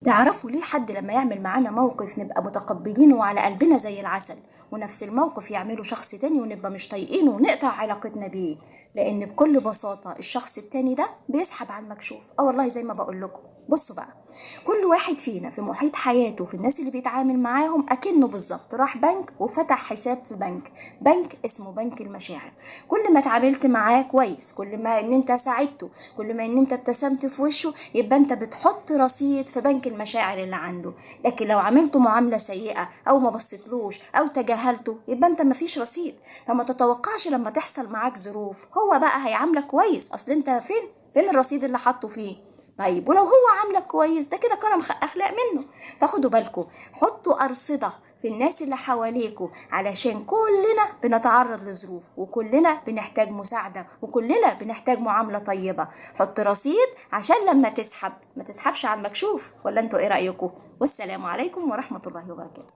تعرفوا ليه حد لما يعمل معانا موقف نبقى متقبلينه وعلى قلبنا زي العسل، ونفس الموقف يعمله شخص تاني ونبقى مش طايقينه ونقطع علاقتنا بيه؟ لان بكل بساطة الشخص التاني ده بيسحب على المكشوف. والله زي ما بقول لكم، بصوا بقى، كل واحد فينا في محيط حياته في الناس اللي بيتعامل معاهم اكنه بالظبط راح بنك وفتح حساب في بنك اسمه بنك المشاعر. كل ما اتعاملت معاه كويس، كل ما ان انت ساعدته، كل ما ان انت ابتسمت في وشه، يبقى انت بتحط رصيد في بنك المشاعر اللي عنده. لكن لو عملته معاملة سيئة او ما بصيتلوش او تجاهلته، يبقى انت مفيش رصيد. فما تتوقعش لما تحصل معاك ظروف هو بقى هيعاملك كويس، اصل انت فين الرصيد اللي حطه فيه؟ طيب ولو هو عاملك كويس، ده كده كرم اخلاق منه. فخدوا بالكم، حطوا ارصده في الناس اللي حواليكوا، علشان كلنا بنتعرض لظروف، وكلنا بنحتاج مساعده، وكلنا بنحتاج معامله طيبه. حط رصيد عشان لما تسحب ما تسحبش على المكشوف. ولا انتوا ايه رايكم؟ والسلام عليكم ورحمه الله وبركاته.